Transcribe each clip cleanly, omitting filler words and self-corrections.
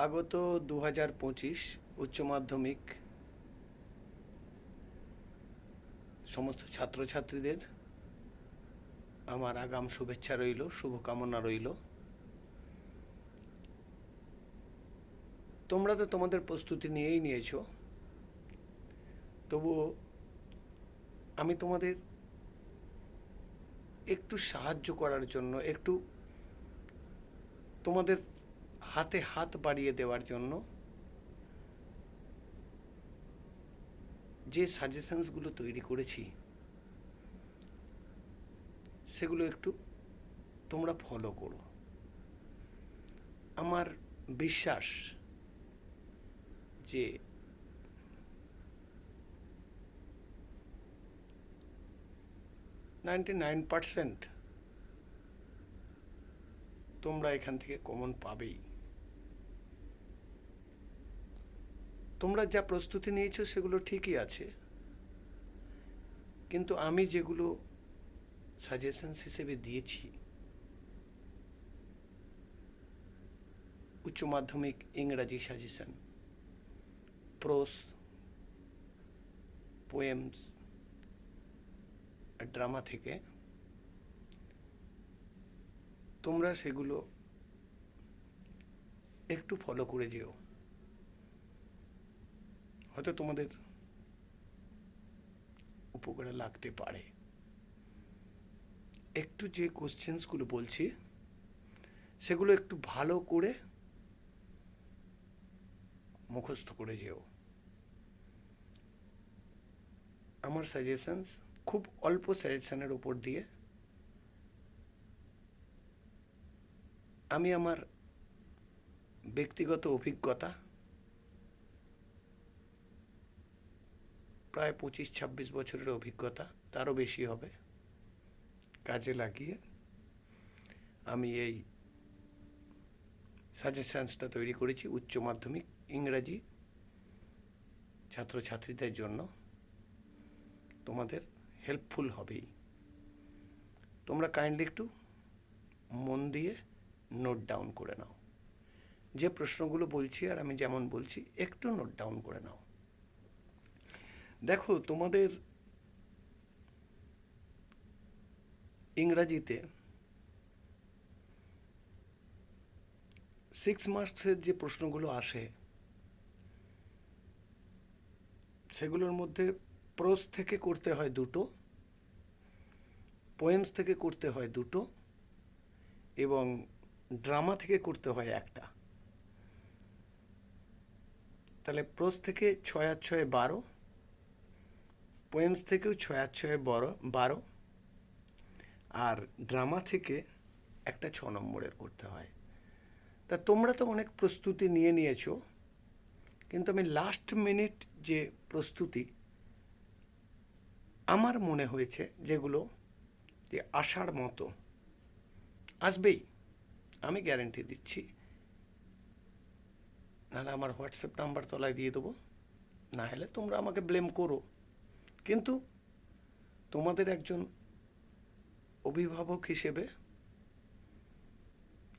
আগত 2025 উচ্চ মাধ্যমিক সমস্ত ছাত্রছাত্রীদের আমার আগাম শুভেচ্ছা রইল, শুভকামনা রইল। তোমরা তো তোমাদের প্রস্তুতি নিয়েই নিয়েছো, তবুও আমি তোমাদের একটু সাহায্য করার জন্য, একটু তোমাদের হাতে হাত বাড়িয়ে দেওয়ার জন্য যে সাজেশনসগুলো তৈরি করেছি সেগুলো একটু তোমরা ফলো করো। আমার বিশ্বাস যে 99% তোমরা এখান থেকে কমন পাবেই। তোমরা যা প্রস্তুতি নিয়েছো সেগুলো ঠিকই আছে, কিন্তু আমি যেগুলো সাজেশনস হিসেবে দিয়েছি, উচ্চ মাধ্যমিক ইংরাজি সাজেশন, প্রোস, পোয়েমস আর ড্রামা থেকে, তোমরা সেগুলো একটু ফলো করে যেও। হয়তো তোমাদের উপকারে লাগতে পারে। একটু যে কোশ্চেন্সগুলো বলছি সেগুলো একটু ভালো করে মুখস্থ করে যেও। আমার সাজেশনস খুব অল্প সাজেশনের উপর দিয়ে আমি আমার ব্যক্তিগত অভিজ্ঞতা, প্রায় 25-26 বছরের অভিজ্ঞতা, তারও বেশি হবে, কাজে লাগিয়ে আমি এই সাজেশনসটা তৈরি করেছি উচ্চ মাধ্যমিক ইংরাজি ছাত্রছাত্রীদের জন্য। তোমাদের হেল্পফুল হবেই। তোমরা কাইন্ডলি একটু মন দিয়ে নোট ডাউন করে নাও। যে প্রশ্নগুলো বলছি আর আমি যেমন বলছি একটু নোট ডাউন করে নাও। দেখো, তোমাদের ইংরাজিতে 6 মার্কসের যে প্রশ্নগুলো আসে সেগুলোর মধ্যে প্রোস থেকে করতে হয় 2টো, পোয়েমস থেকে করতে হয় 2টো এবং ড্রামা থেকে করতে হয় 1টা। তাহলে প্রোস থেকে 6 আর 6 12, পোয়েমস থেকেও 6 আর 6 12, আর ড্রামা থেকে একটা 6 নম্বরের করতে হয়। তা তোমরা তো অনেক প্রস্তুতি নিয়ে নিয়েছো, কিন্তু আমি লাস্ট মিনিট যে প্রস্তুতি আমার মনে হয়েছে যেগুলো যে আসার মতো আসবেই, আমি গ্যারেন্টি দিচ্ছি। নাহলে আমার হোয়াটসঅ্যাপ নাম্বার তলায় দিয়ে দেবো, না হলে তোমরা আমাকে ব্লেম করো, কিন্তু তোমাদের একজন অভিভাবক হিসেবে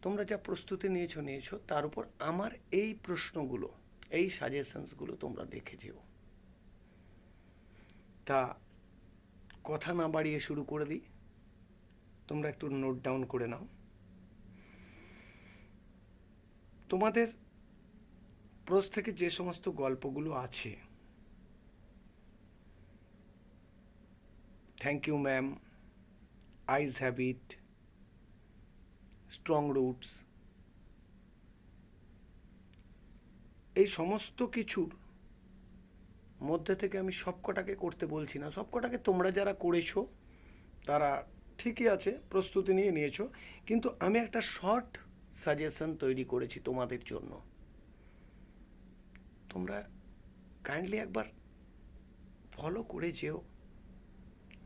তোমরা যা প্রস্তুতি নিয়েছো তার উপর আমার এই প্রশ্নগুলো, এই সাজেশনসগুলো তোমরা দেখে যেও। তা কথা না বাড়িয়ে শুরু করে দিই, তোমরা একটু নোট ডাউন করে নাও। তোমাদের প্রোস থেকে যে সমস্ত গল্পগুলো আছে, thank you ma'am, eyes have it, strong roots, এই সমস্ত কিছুর মধ্যে থেকে আমি সবকটাকে করতে বলছি না, সবকটাকে তোমরা যারা করেছো তারা ঠিকই আছে, প্রস্তুতি নিয়ে নিয়েছো, কিন্তু আমি একটা শর্ট সাজেশন তৈরি করেছি তোমাদের জন্য। তোমরা কাইন্ডলি একবার ফলো করে যেও।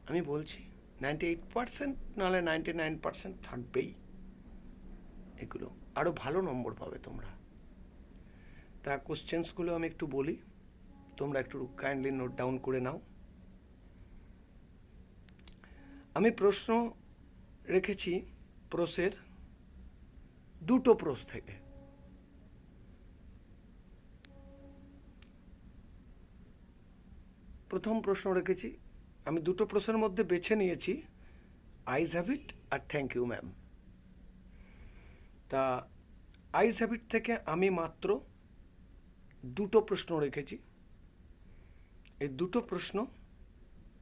আমি বলছি 98%, নাহলে 99% থাকবেই, এগুলো আরও ভালো নম্বর পাবে তোমরা। তা কোশ্চেন্সগুলো আমি একটু বলি, তোমরা একটু কাইন্ডলি নোট ডাউন করে নাও। আমি প্রশ্ন রেখেছি প্রোসের 2টো প্রোস থেকে। প্রথম প্রশ্ন রেখেছি, আমি দুটো প্রশ্নের মধ্যে বেছে নিয়েছি আইজ হ্যাবিট আর থ্যাংক ইউ ম্যাম। তা আইজ হ্যাবিট থেকে আমি মাত্র দুটো প্রশ্ন রেখেছি। এই দুটো প্রশ্ন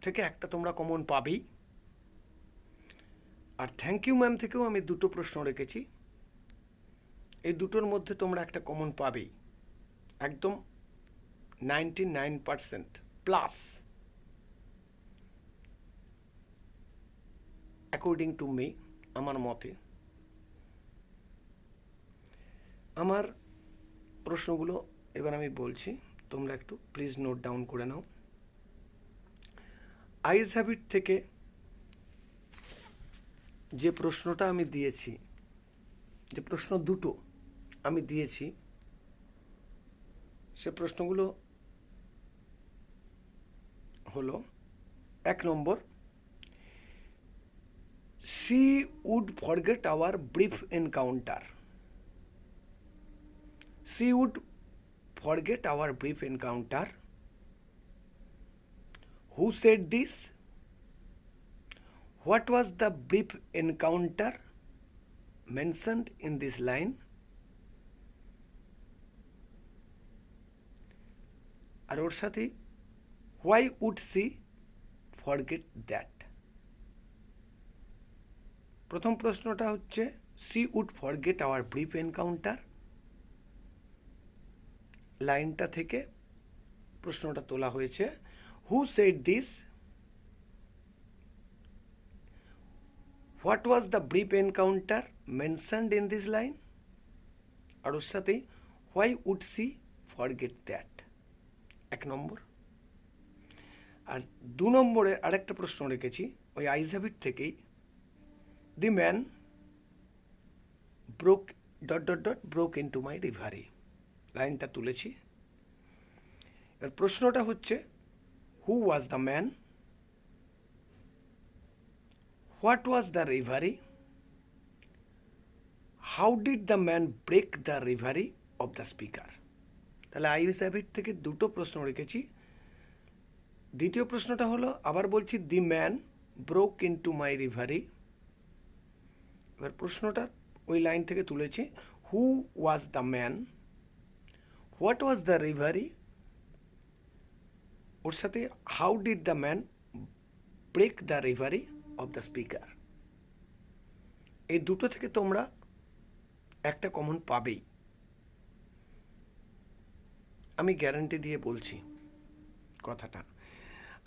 থেকে একটা তোমরা কমন পাবেই। আর থ্যাংক ইউ ম্যাম থেকেও আমি দুটো প্রশ্ন রেখেছি, এই দুটোর মধ্যে তোমরা একটা কমন পাবেই, একদম 99% প্লাস অ্যাকর্ডিং টু মি, আমার মতে। আমার প্রশ্নগুলো এবার আমি বলছি, তোমরা একটু প্লিজ নোট ডাউন করে নাও। আইজ হ্যাবিট থেকে যে প্রশ্নটা আমি দিয়েছি, যে প্রশ্ন দুটো আমি দিয়েছি, সে প্রশ্নগুলো হলো, 1 নম্বর, she would forget our brief encounter. She would forget our brief encounter. Who said this? What was the brief encounter mentioned in this line? আর ওর সাথে why would she forget that? প্রথম প্রশ্নটা হচ্ছে she would forget our brief encounter, লাইনটা থেকে প্রশ্নটা তোলা হয়েছে। Who said this? What was the brief encounter mentioned in this line? আর ওর সাথে why would she forget that? 1 নম্বর। আর 2 নম্বরে আরেকটা প্রশ্ন রেখেছি ওই আইজ হ্যাবিট থেকেই, the man broke ... broke into my reverie, লাইনটা তুলেছি। এর প্রশ্নটা হচ্ছে who was the man, what was the reverie, how did the man break the reverie of the speaker? তাহলে আইজ হ্যাবিট থেকে দুটো প্রশ্ন রেখেছি। দ্বিতীয় প্রশ্নটা হলো, আবার বলছি, the man broke into my reverie. এবার প্রশ্নটা ওই লাইন থেকে তুলেছি, who was the man, what was the reverie, ওর সাথে how did the man break the reverie of the speaker. এই দুটো থেকে তোমরা একটা কমন পাবেই, আমি গ্যারান্টি দিয়ে বলছি কথাটা।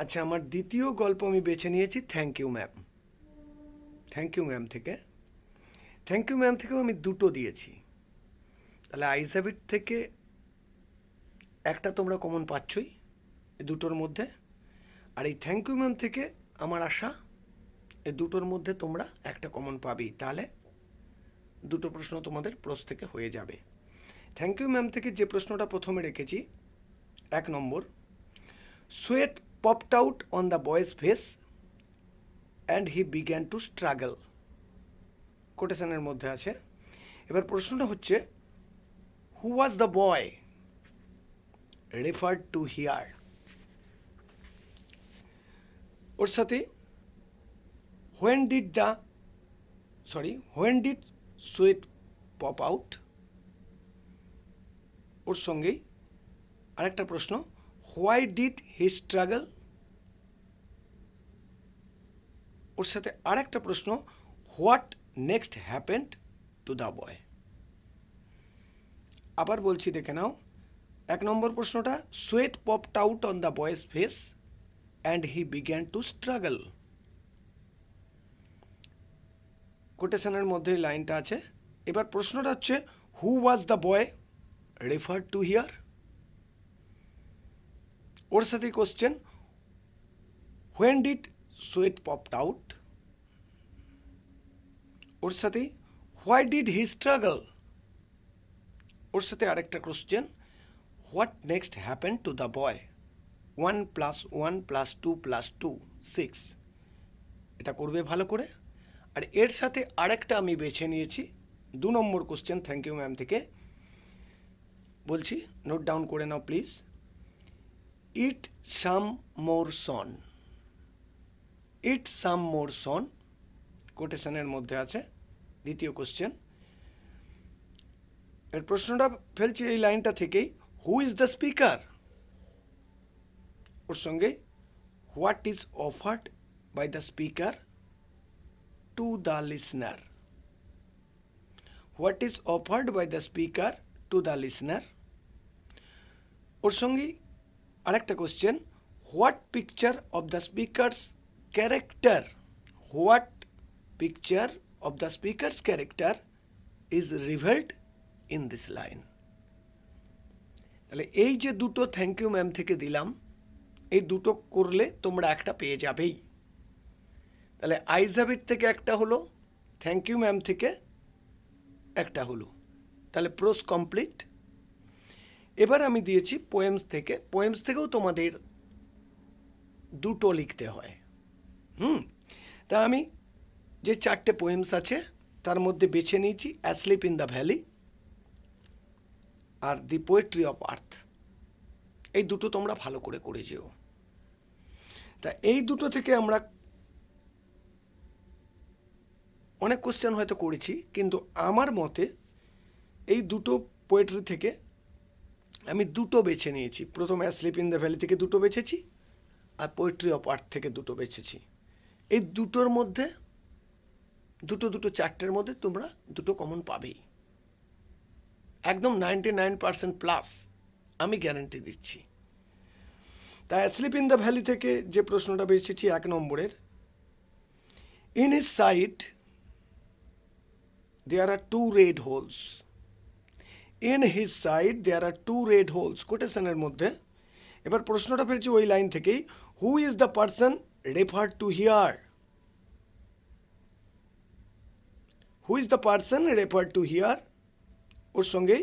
আচ্ছা, আমার দ্বিতীয় গল্প আমি বেছে নিয়েছি thank you ma'am. Thank you ma'am থেকে, থ্যাংক ইউ ম্যাম থেকেও আমি দুটো দিয়েছি। তাহলে আইজ হ্যাবিট থেকে একটা তোমরা কমন পাচ্ছই এই দুটোর মধ্যে, আর এই থ্যাংক ইউ ম্যাম থেকে আমার আশা এই দুটোর মধ্যে তোমরা একটা কমন পাবেই। তাহলে দুটো প্রশ্ন তোমাদের প্রশ্ন থেকে হয়ে যাবে। থ্যাংক ইউ ম্যাম থেকে যে প্রশ্নটা প্রথমে রেখেছি, 1 নম্বর, sweat popped out on the boy's face and he began to struggle, কোটেশনের মধ্যে আছে। এবার প্রশ্নটা হচ্ছে, who was the boy referred to here, ওর সাথে when did sweat pop out, ওর সঙ্গেই আরেকটা প্রশ্ন, হোয়াই ডিড হি স্ট্রাগল, ওর সাথে আরেকটা প্রশ্ন, what next happened to the boy. আবার বলছি, দেখে নাও। 1 নম্বর প্রশ্নটা, sweat popped out on the boy's face and he began to struggle, কোটেশনের মধ্যে লাইনটা আছে। এবার প্রশ্নটা হচ্ছে, who was the boy referred to here, ওর সাথে question, when did sweat popped out, ওর সাথে হোয়াই ডিড হি স্ট্রাগল, ওর সাথে আরেকটা question, what next happen to the boy. 1 + 1 + 2 + 2 6, এটা করবে ভালো করে। আর এর সাথে আরেকটা আমি বেছে নিয়েছি 2 নম্বর কোশ্চেন থ্যাংক ইউ ম্যাম থেকে, বলছি নোট ডাউন করে নাও প্লিজ। ইট সাম মোর সন, ইট সাম মোর সন কোটেশনের মধ্যে আছে। দ্বিতীয় কোশ্চেন, এর প্রশ্নটা ফেলছি এই লাইনটা থেকেই, হু ইজ দ্য স্পিকার, ওর সঙ্গে what is offered by the speaker to the listener, what is offered by the speaker to the listener. ওর সঙ্গে আরেকটা question, what picture of the speaker's character, what picture of the speaker's character is revealed in this line. তাহলে এই যে দুটো thank you ma'am থেকে দিলাম, এই দুটো করলে তোমরা একটা পেয়ে যাবেই। তাহলে আইজ হ্যাভ ইট থেকে একটা হলো, থ্যাংক ইউ ম্যাম থেকে একটা হলো, তাহলে প্রোস কমপ্লিট। এবার আমি দিয়েছি পোয়েমস থেকে, পোয়েমস থেকেও তোমাদের দুটো লিখতে হয়। তা আমি যে চারটে পোয়েমস আছে তার মধ্যে বেছে নিয়েছি অ্যাসলিপ ইন দ্য ভ্যালি আর দি পোয়েট্রি অফ আর্থ। এই দুটো তোমরা ভালো করে করে যেও। তা এই দুটো থেকে আমরা অনেক কোশ্চেন হয়তো করেছি, কিন্তু আমার মতে এই দুটো পোয়েট্রি থেকে আমি দুটো বেছে নিয়েছি। প্রথমে অ্যাসলিপ ইন দ্য ভ্যালি থেকে দুটো বেছেছি, আর পোয়েট্রি অফ আর্থ থেকে দুটো বেছেছি। এই দুটোর মধ্যে দুটো চারটের মধ্যে তোমরা দুটো কমন পাবেই, একদম 99% প্লাস আমি গ্যারান্টি দিচ্ছি। তাই অ্যাসলিপ ইন দ্য ভ্যালি থেকে যে প্রশ্নটা বেছেছি 1 নম্বরের, in his side there are 2 red holes, in his side there are 2 red holes কোটেশনের মধ্যে। এবার প্রশ্নটা ফেলছি ওই লাইন থেকেই, who is the person referred to here, who is the person referred to here. ওর সঙ্গে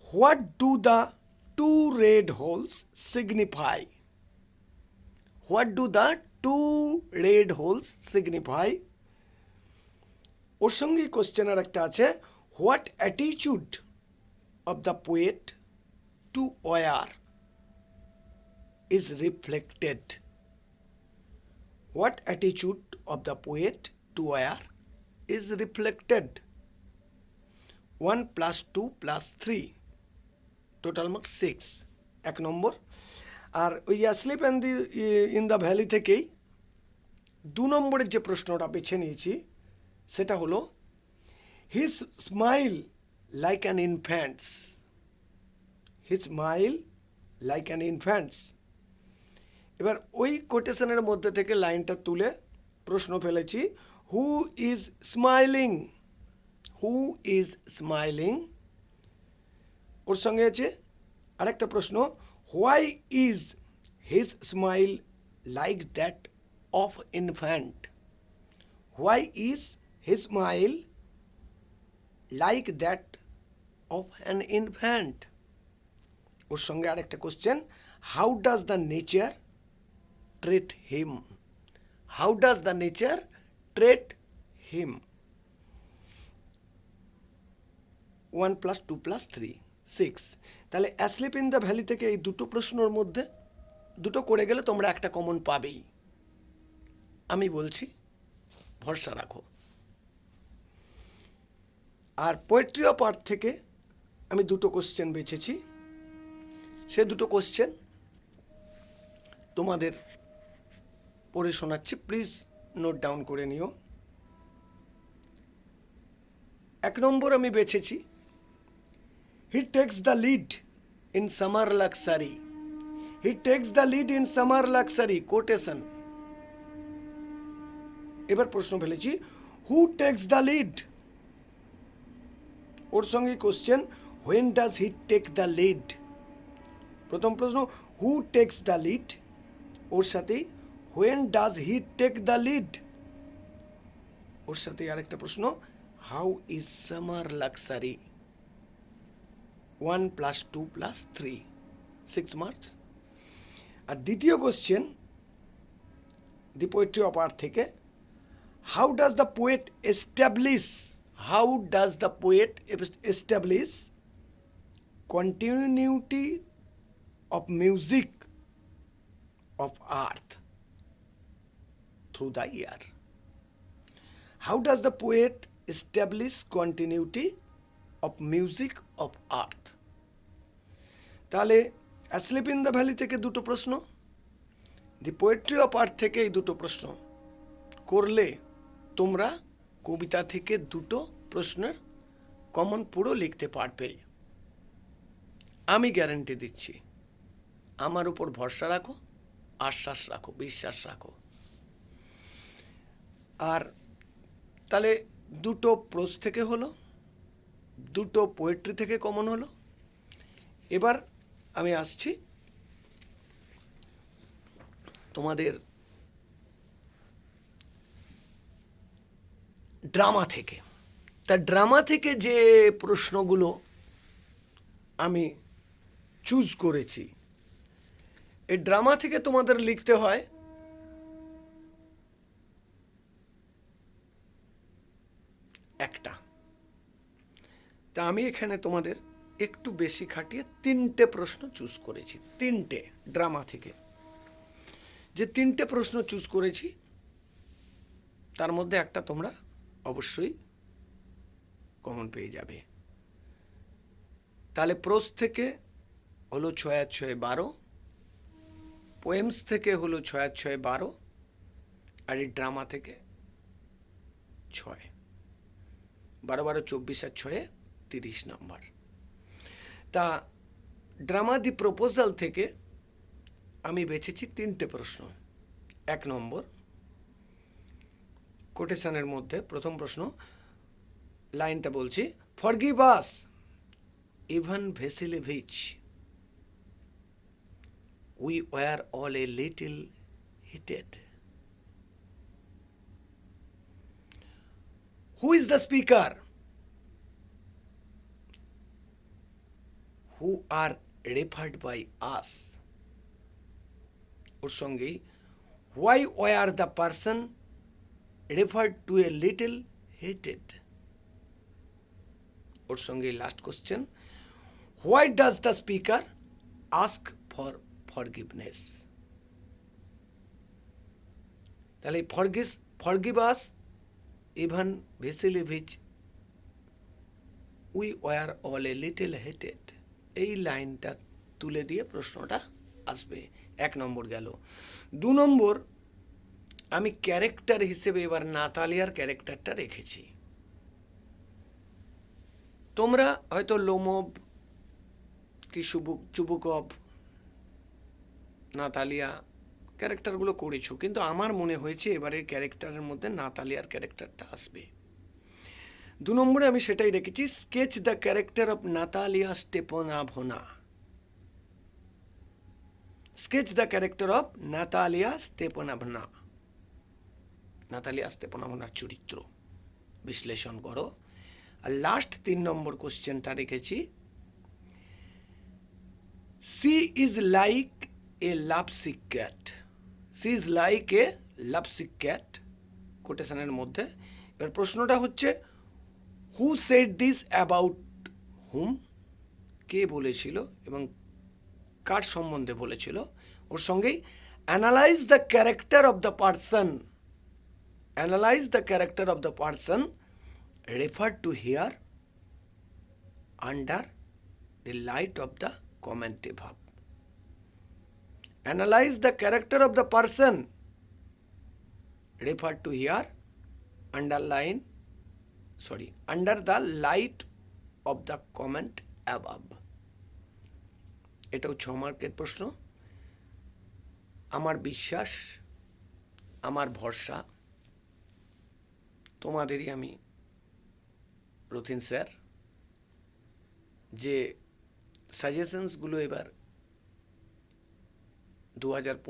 what do the 2 red holes signify, what do the 2 red holes signify. ওর সঙ্গে কোশ্চেন আর একটা আছে, হোয়াট অ্যাটিচিউড of the poet to war is reflected, what অ্যাটিচিউড of the poet to war is reflected. 1 + 2 + 3 total marks 6, 1 নম্বর। আর ওই অ্যাসলিপ ইন দ্য ভ্যালি থেকেই 2 নম্বরের যে প্রশ্নটা বেছে নিয়েছি সেটা হলো, his smile like an infants, his smile like an infants. এবার ওই কোটেশনের মধ্যে থেকে লাইনটা তুলে প্রশ্ন ফেলেছি, who is smiling, who is smiling. ওর সঙ্গে আছে আরেকটা প্রশ্ন, why is his smile like that of infant, why is his smile like that of an infant. ওর সঙ্গে আরেকটা question, how does the nature treat him, how does the nature treat him. 1 + 2 + 3 6। তাহলে asleep in the valley থেকে এই দুটো প্রশ্নের মধ্যে দুটো করে গেলে তোমরা একটা কমন পাবেই, আমি বলছি, ভরসা রাখো। আর পোয়েট্রি অফ আর্থ থেকে আমি দুটো কোশ্চেন বেছেছি, সে দুটো কোশ্চেন তোমাদের পড়ে শোনাচ্ছি, প্লিজ নোট ডাউন করে নিও। 1 নম্বর আমি বেছেছি, he takes the lead in summer luxury, he takes the lead in summer luxury quotation. এবার প্রশ্ন ফেলেছি, হু টেক্স দ্য লিড। ওর সঙ্গে question, when does he take the lead. প্রথম প্রশ্ন হু টেক্স দ্য লিড, ওর সাথে when does he take the lead. ওর সাথে আরেকটা প্রশ্ন, how is summer luxury. 1 + 2 + 3 6 marks. আর দ্বিতীয় কোশ্চেন দি পোয়েট্রি অফ আর্থ থেকে, how does the poet establish, how does the poet establish continuity of music of earth through the year. How does the poet establish continuity of music of earth? তাহলে asleep in the valley থেকে দুটো প্রশ্ন, দি poetry of আর্থ থেকে এই দুটো প্রশ্ন করলে তোমরা কবিতা থেকে দুটো প্রশ্নের কমন পুরো লিখতে পারবে। আমি গ্যারান্টি দিচ্ছি, আমার উপর ভরসা রাখো, আশ্বাস রাখো, বিশ্বাস রাখো। আর তাহলে দুটো প্রোজ থেকে হলো, দুটো পোয়েট্রি থেকে কমন হলো। এবার আমি আসছি তোমাদের ড্রামা থেকে। তা ড্রামা থেকে যে প্রশ্নগুলো আমি চুজ করেছি, এই ড্রামা থেকে তোমাদের লিখতে হয় একটা। তা আমি এখানে তোমাদের একটু বেশি খাটিয়ে তিনটে প্রশ্ন চুজ করেছি। তিনটে ড্রামা থেকে যে তিনটে প্রশ্ন চুজ করেছি তার মধ্যে একটা তোমরা অবশ্যই কমন পেয়ে যাবে। তাহলে প্রোজ থেকে হলো 6 আর 6 12, পোয়েমস থেকে হলো 6 আর 6 12, আর এই ড্রামা থেকে 6, 12 12 24 আর 6 30 নম্বর। তা ড্রামা দি প্রপোজাল থেকে আমি বেছেছি তিনটে প্রশ্ন। 1 নম্বর কোটেশনের মধ্যে প্রথম প্রশ্ন, লাইনটা বলছি, forgive us Ivan Vassilyevich, we were all a little heated. Who is the speaker who are referred by us? ওর সঙ্গেই why were the person referred to a little hated? ওর সঙ্গে last question, why does the speaker ask for forgiveness? তাহলে forgive us Ivan Vassilyevich, we were all a little heated, এই লাইনটা তুলে দিয়ে প্রশ্নটা আসবে। 1 নম্বর গেল। 2 নম্বর আমি ক্যারেক্টার হিসেবে এবার নাতালিয়ার ক্যারেক্টারটা রেখেছি। তোমরা হয়তো লোমোভ কি চুবুকভ, নাতালিয়া ক্যারেক্টারগুলো করেছো, কিন্তু আমার মনে হয়েছে এবারের ক্যারেক্টারের মধ্যে নাতালিয়ার ক্যারেক্টারটা আসবে। 2 নম্বরে আমি সেটাই রেখেছি, sketch the character of Natalia Stepanovna. Sketch the character of Natalia Stepanovna, নাতালিয়া স্টেপানোভনার চরিত্র বিশ্লেষণ করো। আর লাস্ট 3 নম্বর কোশ্চেনটা রেখেছি, she is like a lovesick cat. She is like a lovesick cat কোটেশনের মধ্যে। এবার প্রশ্নটা হচ্ছে, who said this about whom, কে বলেছিল এবং কার সম্বন্ধে বলেছিল। ওর সঙ্গেই analyse the character of the person, analyse the character of the person refer to hear under the light of the commentative verb. Analyze the character of the person referred to here under the light of the comment above. এটাও 6 মার্কের প্রশ্ন। আমার বিশ্বাস, আমার ভরসা তোমাদেরই আমি Ratin sir, যে সাজেশনসগুলো এবার 2015